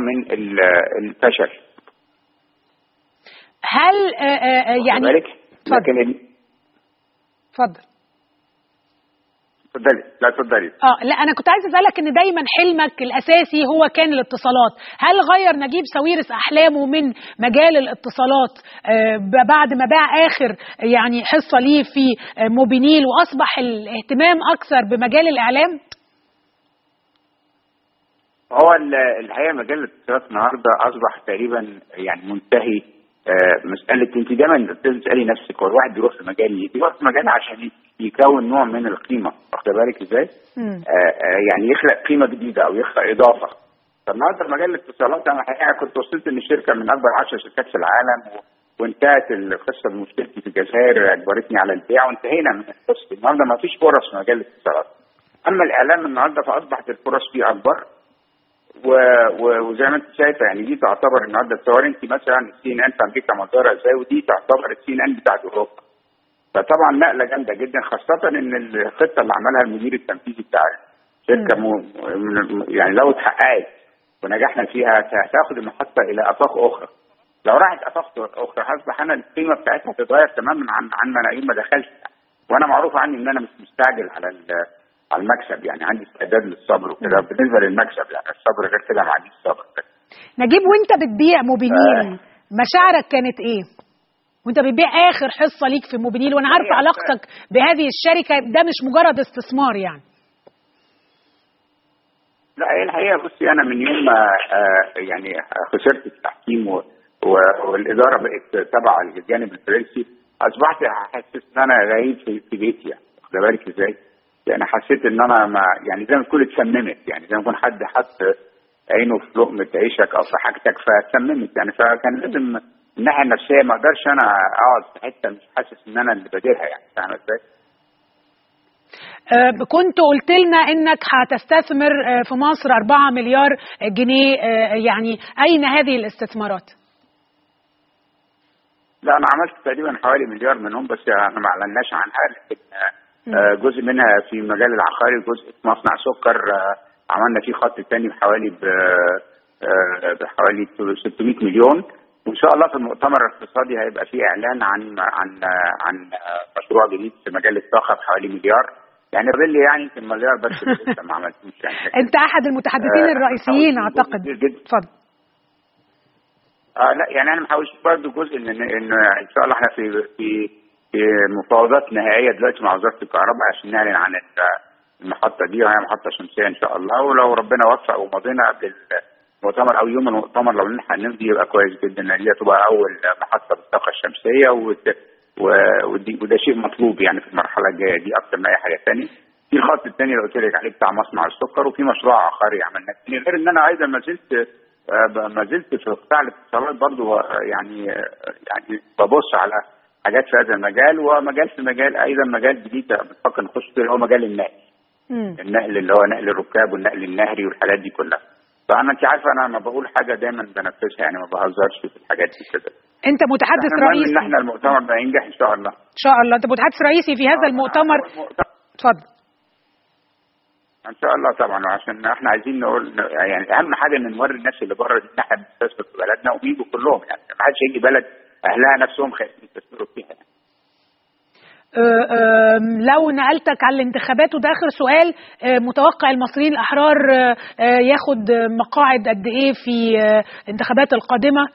من الفشل. هل يعني لكن اتفضل. اتفضلي. لا انا كنت عايز اسالك ان دايما حلمك الاساسي هو كان الاتصالات، هل غير نجيب ساويرس احلامه من مجال الاتصالات بعد ما باع اخر يعني حصه ليه في موبينيل واصبح الاهتمام اكثر بمجال الاعلام؟ هو الحقيقه مجال الاتصالات النهارده اصبح تقريبا يعني منتهي. مساله انت دايما تسالي نفسك، هو الواحد بيروح في مجال بيروح في مجال عشان يكون نوع من القيمه، واخده بالك ازاي؟ يعني يخلق قيمه جديده او يخلق اضافه. فالنهارده في مجال الاتصالات انا الحقيقه كنت وصلت ان الشركه من اكبر 10 شركات في العالم، وانتهت القصه بمشكلتي في الجزائر اجبرتني على البيع وانتهينا من القصه. النهارده ما فيش فرص في مجال الاتصالات. اما الاعلام النهارده فاصبحت الفرص فيه اكبر، وزي ما انت شايفه يعني دي تعتبر النهارده تصور انت مثلا السي ان ان في امريكا مصدرها ازاي، ودي تعتبر السي ان ان بتاعت اوروبا. فطبعا نقله جامده جدا، خاصه ان الخطه اللي عملها المدير التنفيذي بتاع الشركه يعني لو اتحققت ونجحنا فيها هتاخد المحطه الى افاق اخرى. لو راحت افاق اخرى هصبح انا القيمه بتاعتها تتغير تماما عن ما انا ما دخلت. وانا معروف عني ان انا مش مستعجل على المكسب، يعني عندي استعداد للصبر وكده. بالنسبه للمكسب يعني الصبر غير كده، ما عنديش صبر. نجيب وانت بتبيع موبينيل مشاعرك كانت ايه؟ وانت بتبيع اخر حصه ليك في موبينيل، وانا عارفه علاقتك بهذه الشركه ده مش مجرد استثمار يعني. لا هي الحقيقه بصي، انا من يوم ما يعني خسرت التحكيم والاداره بقت تبع الجانب الفرنسي، اصبحت حاسس ان انا غريب في بيتي، يعني واخد بالك ازاي؟ يعني حسيت ان انا ما يعني زي ما تكون اتسممت، يعني زي ما يكون حد حط عينه في لقمه عيشك او في حاجتك فاتسممت يعني. فكان لازم الناحيه النفسيه ما اقدرش انا اقعد في حته مش حاسس ان انا اللي باديرها، يعني فاهم ازاي؟ كنت قلت لنا انك هتستثمر في مصر 4 مليار جنيه، يعني اين هذه الاستثمارات؟ لا انا عملت تقريبا حوالي مليار منهم، بس انا ما اعلناش عنها، لكن جزء منها في المجال العقاري، جزء في مصنع سكر عملنا فيه خط تاني بحوالي 600 مليون. وان شاء الله في المؤتمر الاقتصادي هيبقى فيه اعلان عن مشروع جديد في مجال الطاقه بحوالي مليار. يعني الريل يعني يمكن مليار بس لسه ما عملتوش يعني. انت احد المتحدثين الرئيسيين اعتقد. اتفضل. لا يعني انا محوش برضه جزء ان شاء الله احنا في مفاوضات نهائيه دلوقتي مع وزاره الكهرباء عشان نعلن عن المحطه دي، وهي محطه شمسيه ان شاء الله. ولو ربنا وفق ومضينا قبل المؤتمر او يوم المؤتمر لو نلحق نمضي يبقى كويس جدا، لان هي تبقى اول محطه بالطاقه الشمسيه، وده شيء مطلوب يعني في المرحله الجايه دي اكتر من اي حاجه ثانيه. في الخط الثاني اللي قلت لك عليه بتاع مصنع السكر، وفي مشروع عقاري عملناه، غير ان انا ايضا ما زلت في قطاع الاتصالات برضو، يعني ببص على حاجات في هذا المجال، ومجال في مجال ايضا مجال جديد بنفكر نخش فيه اللي هو مجال النقل. النقل اللي هو نقل الركاب والنقل النهري والحاجات دي كلها. فانا انت عارفه انا لما بقول حاجه دايما بنفذها، يعني ما بهزرش في الحاجات دي كده. انت متحدث رئيسي. ان احنا المؤتمر ده ينجح ان شاء الله. ان شاء الله انت متحدث رئيسي في هذا المؤتمر. اتفضل. ان شاء الله طبعا، وعشان احنا عايزين نقول يعني اهم حاجه ان نوري الناس اللي بره دي ان احنا بنستثمر في بلدنا، وبيجوا كلهم، يعني ما حدش يجي بلد اهلها نفسهم خايفين يستثمروا فيها يعني. لو نقلتك على الانتخابات، وده اخر سؤال، متوقع المصريين الاحرار ياخد مقاعد قد ايه في الانتخابات القادمه؟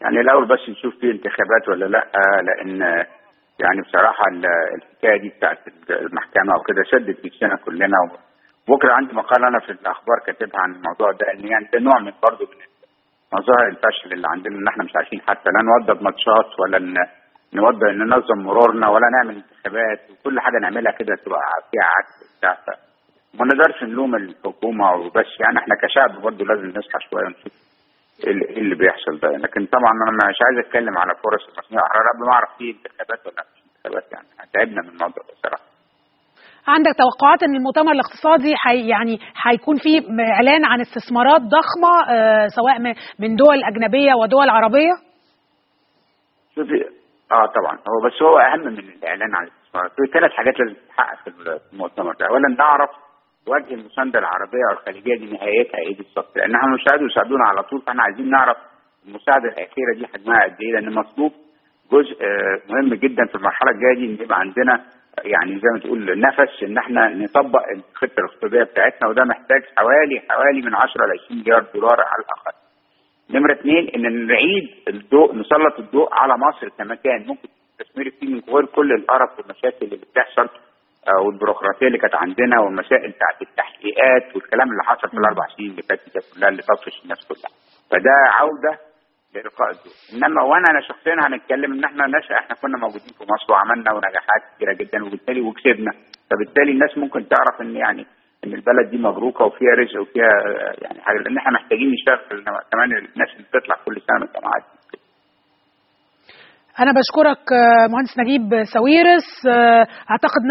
يعني الاول بس نشوف في انتخابات ولا لا، لان يعني بصراحه الحكايه دي بتاعت المحكمه وكده شدت نفسنا كلنا. وبكره عندي مقال انا في الاخبار كاتبها عن الموضوع ده، ان يعني ده نوع من برضه من مظاهر الفشل اللي عندنا، ان احنا مش عارفين حتى لا نوضب ماتشات ولا ننظم مرورنا ولا نعمل انتخابات، وكل حاجه نعملها كده تبقى فيها عكس بتاع. ما نقدرش نلوم الحكومه وبس، يعني احنا كشعب برضه لازم نصحى شويه ونشوف ايه اللي بيحصل ده. لكن طبعا انا مش عايز اتكلم على فرص المصريين الاحرار قبل ما اعرف فيه انتخابات ولا مش انتخابات، يعني تعبنا من الموضوع ده بصراحه. عندك توقعات ان المؤتمر الاقتصادي يعني هيكون فيه اعلان عن استثمارات ضخمه سواء من دول اجنبيه ودول عربيه؟ شوفي طبعا هو اهم من الاعلان عن الاستثمارات في 3 حاجات لازم تتحقق في المؤتمر ده. اولا نعرف وجه المسانده العربيه والخليجيه دي نهايتها ايه بالظبط؟ لانها مش قادروا يساعدونا على طول، فاحنا عايزين نعرف المساعده الاخيره دي حجمها قد ايه، لان مطلوب جزء مهم جدا في المرحله الجايه دي ان يبقى عندنا يعني زي ما تقول نفس ان احنا نطبق الخطه الاقتصاديه بتاعتنا، وده محتاج حوالي من 10 ل 20 مليار دولار على الاقل. نمره 2 ان نعيد الضوء، نسلط الضوء على مصر كمكان ممكن تستثمري فيه من غير كل القرف والمشاكل اللي بتحصل والبيروقراطيه اللي كانت عندنا والمسائل بتاعت التحقيقات والكلام اللي حصل في الاربع سنين اللي فاتت كلها اللي طفش الناس كلها. فده عوده لإلقاء الضوء. انما انا شخصيا هنتكلم ان احنا احنا كنا موجودين في مصر وعملنا ونجاحات كتيره جدا وبالتالي وكسبنا، فبالتالي الناس ممكن تعرف ان يعني ان البلد دي مبروكه وفيها رزق وفيها يعني حاجه، لان احنا محتاجين نشتغل كمان الناس اللي بتطلع كل سنه من الجامعات. انا بشكرك مهندس نجيب ساويرس. اعتقد